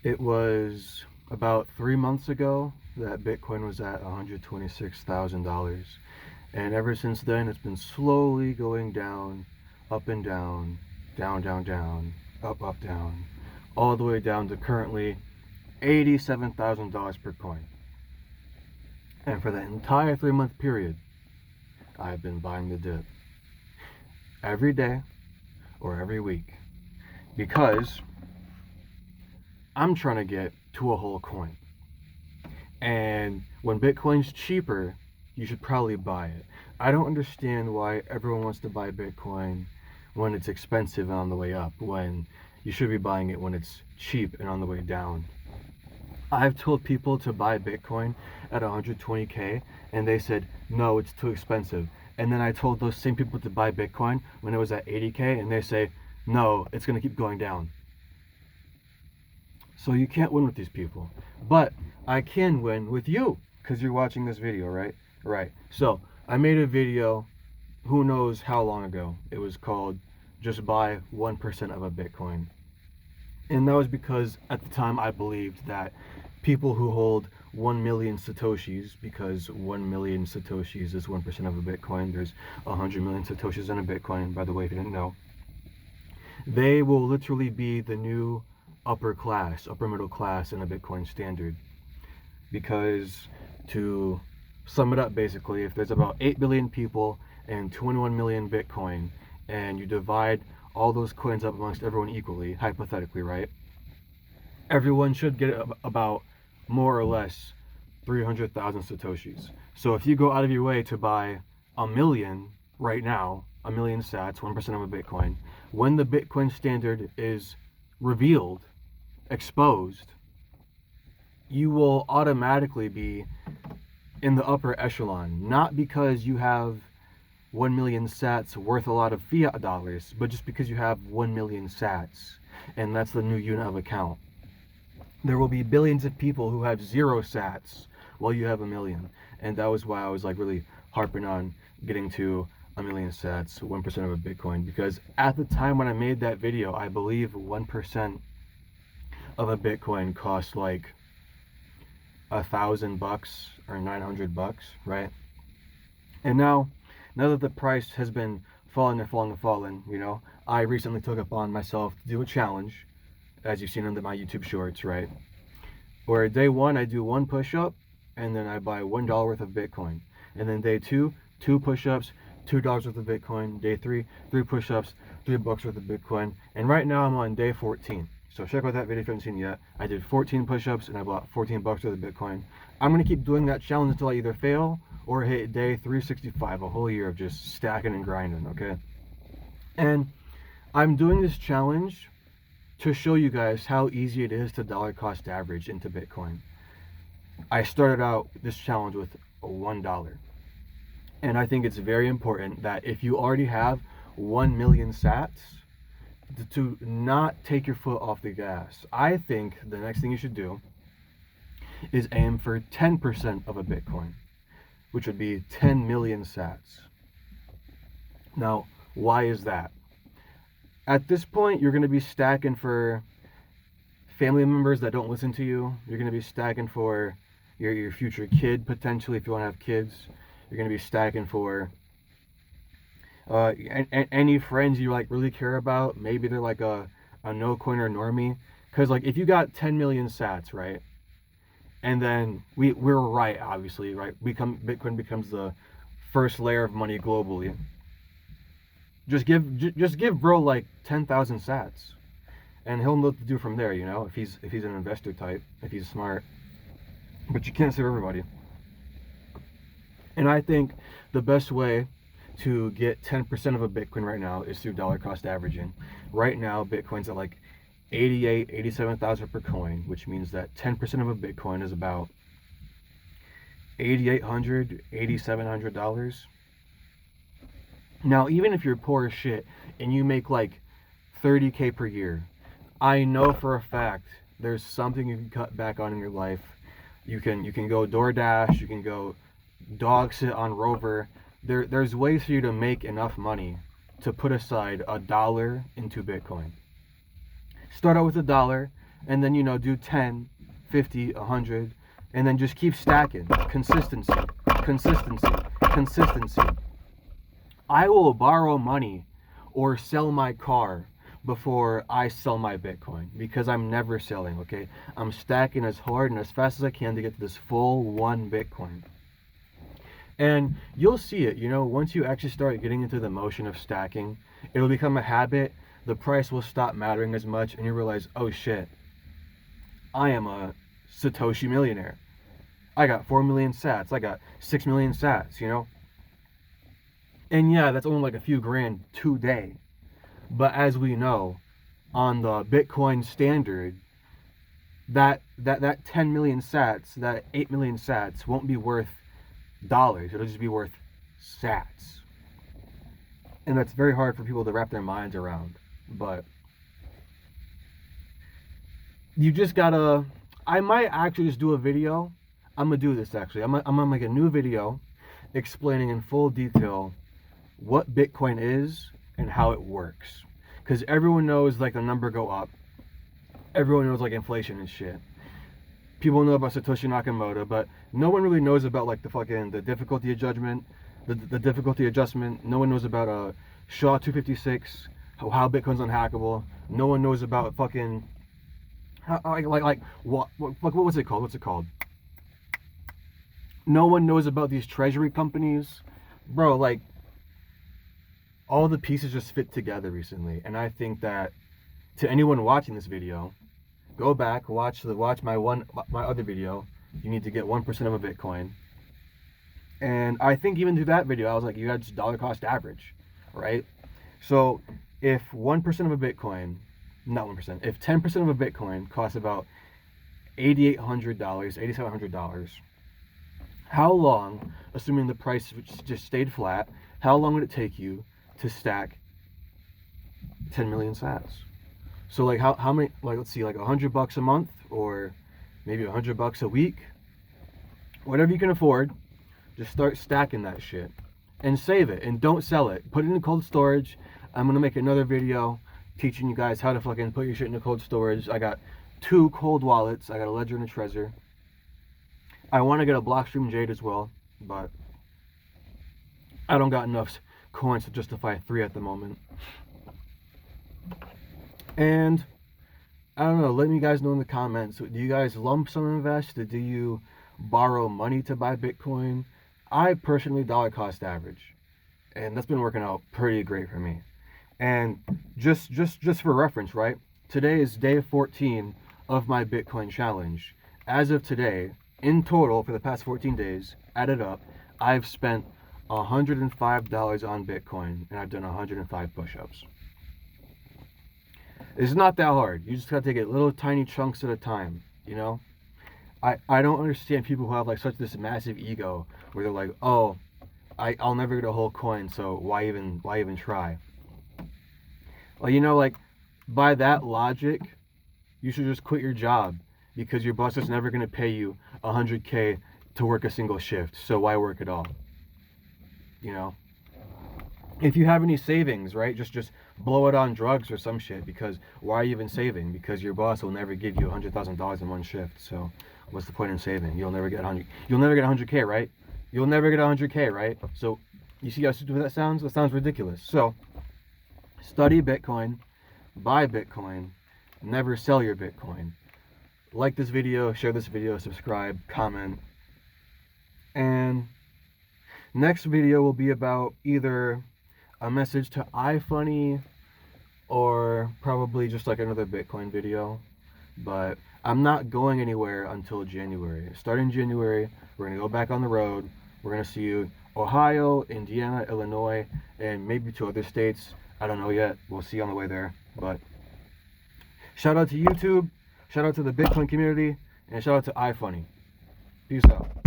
It was about 3 months ago that Bitcoin was at $126,000. And ever since then, it's been slowly going down, up and down, down, down, down, up, up, down, all the way down to currently $87,000 per coin. And for the entire 3 month period, I've been buying the dip every day or every week because I'm trying to get to a whole coin. And when Bitcoin's cheaper, you should probably buy it. I don't understand why everyone wants to buy Bitcoin when it's expensive and on the way up, when you should be buying it when it's cheap and on the way down. I've told people to buy Bitcoin at 120K and they said, no, it's too expensive. And then I told those same people to buy Bitcoin when it was at 80K and they say, no, it's going to keep going down. So you can't win with these people. But I can win with you because you're watching this video, right? Right. So I made a video, who knows how long ago. It was called Just Buy 1% of a Bitcoin. And that was because at the time I believed that people who hold 1 million Satoshis, because 1 million Satoshis is 1% of a Bitcoin, there's 100 million Satoshis in a Bitcoin, by the way, if you didn't know, they will literally be the new upper middle class in a Bitcoin standard. Because to sum it up, basically, if there's about 8 billion people and 21 million Bitcoin, and you divide all those coins up amongst everyone equally, hypothetically, right? Everyone should get about more or less 300,000 Satoshis. So if you go out of your way to buy a million right now, a million sats, 1% of a Bitcoin, when the Bitcoin standard is revealed, exposed, you will automatically be in the upper echelon, not because you have 1 million sats worth a lot of fiat dollars, but just because you have 1 million sats, and that's the new unit of account. There will be billions of people who have 0 sats while you have a million, and that was why I was like really harping on getting to a million sats, 1% of a Bitcoin, because at the time when I made that video, I believe 1% of a Bitcoin cost like $1,000 or $900, right? And now that the price has been falling and falling and falling, you know, I recently took upon myself to do a challenge, as you've seen on my YouTube shorts, right? Where day one I do 1 push-up, and then I buy $1 worth of Bitcoin, and then day two, 2 push-ups, $2 worth of Bitcoin. Day three, 3 push-ups, $3 worth of Bitcoin. And right now I'm on day 14. So check out that video if you haven't seen it yet. I did 14 push-ups and I bought $14 worth of Bitcoin. I'm gonna keep doing that challenge until I either fail or hit day 365, a whole year of just stacking and grinding, okay? And I'm doing this challenge to show you guys how easy it is to dollar cost average into Bitcoin. I started out this challenge with $1. And I think it's very important that if you already have 1 million sats, to not take your foot off the gas. I think the next thing you should do is aim for 10% of a Bitcoin, which would be 10 million sats. Now, why is that? At this point, you're going to be stacking for family members that don't listen to you. You're going to be stacking for your future kid, potentially, if you want to have kids. You're going to be stacking for any friends you like really care about. Maybe they're like a no coiner normie. Because like if you got 10 million sats, right? And then we're right, obviously, right? Bitcoin becomes the first layer of money globally. Just give bro like 10,000 sats, and he'll know what to do from there. You know, if he's an investor type, if he's smart. But you can't serve everybody. And I think the best way to get 10% of a Bitcoin right now is through dollar cost averaging. Right now, Bitcoin's at like 88, 87,000 per coin, which means that 10% of a Bitcoin is about $8,800, $8,700. Now, even if you're poor as shit and you make like 30K per year, I know for a fact there's something you can cut back on in your life. You can go DoorDash, you can go dog sit on Rover. There's ways for you to make enough money to put aside $1 into Bitcoin. Start out with $1, and then, you know, do 10, 50, 100, and then just keep stacking. Consistency, consistency, consistency. I will borrow money or sell my car before I sell my Bitcoin, because I'm never selling, okay? I'm stacking as hard and as fast as I can to get to this full 1 Bitcoin. And you'll see it, you know, once you actually start getting into the motion of stacking, it'll become a habit. The price will stop mattering as much, and you realize, oh shit, I am a Satoshi millionaire. I got 4 million sats. I got 6 million sats, you know? And yeah, that's only like a few grand today. But as we know, on the Bitcoin standard, that 10 million sats, that 8 million sats won't be worth dollars. It'll just be worth sats. And that's very hard for people to wrap their minds around. But you just gotta, I might actually just do a video. I'm gonna do this actually. I'm gonna make a new video explaining in full detail what Bitcoin is and how it works. Because everyone knows like the number go up. Everyone knows like inflation and shit. People know about Satoshi Nakamoto, but no one really knows about like the difficulty adjustment, the difficulty adjustment. No one knows about SHA-256, how Bitcoin's unhackable. No one knows about fucking what was it called? What's it called? No one knows about these treasury companies, bro. Like, all the pieces just fit together recently, and I think that to anyone watching this video, go back, watch my other video. You need to get 1% of a Bitcoin. And I think even through that video, I was like, you got just dollar cost average, right? So if 1% of a Bitcoin, not 1%, if 10% of a Bitcoin costs about $8,800, $8,700, how long, assuming the price just stayed flat, how long would it take you to stack 10 million sats? So like how many, like, let's see, like $100 a month, or maybe $100 a week, whatever you can afford. Just start stacking that shit and save it, and don't sell it. Put it in cold storage. I'm gonna make another video teaching you guys how to fucking put your shit into cold storage. I got 2 cold wallets. I got a Ledger and a Trezor. I want to get a Blockstream Jade as well, but I don't got enough coins to justify 3 at the moment. And I don't know, let me guys know in the comments, do you guys lump sum invest? Do you borrow money to buy Bitcoin? I personally dollar cost average, and that's been working out pretty great for me. And just for reference, right? Today is day 14 of my Bitcoin challenge. As of today, in total for the past 14 days, added up, I've spent $105 on Bitcoin, and I've done 105 push-ups. It's not that hard. You just gotta take it little tiny chunks at a time, you know? I don't understand people who have like such this massive ego where they're like, oh, I'll never get a whole coin, so why even try? Well, you know, like, by that logic, you should just quit your job, because your boss is never gonna pay you $100K to work a single shift, so why work at all? You know? If you have any savings, right, just blow it on drugs or some shit, because why are you even saving? Because your boss will never give you $100,000 in one shift, so what's the point in saving? You'll never get 100K, right? You'll never get 100K, right? So you see how stupid that sounds? That sounds ridiculous. So study Bitcoin, buy Bitcoin, never sell your Bitcoin. Like this video, share this video, subscribe, comment, and next video will be about either a message to iFunny or probably just like another Bitcoin video. But I'm not going anywhere until January. Starting January, we're gonna go back on the road. We're gonna see you Ohio, Indiana, Illinois, and maybe 2 other states. I don't know yet. We'll see on the way there. But shout out to YouTube, shout out to the Bitcoin community, and shout out to iFunny. Peace out.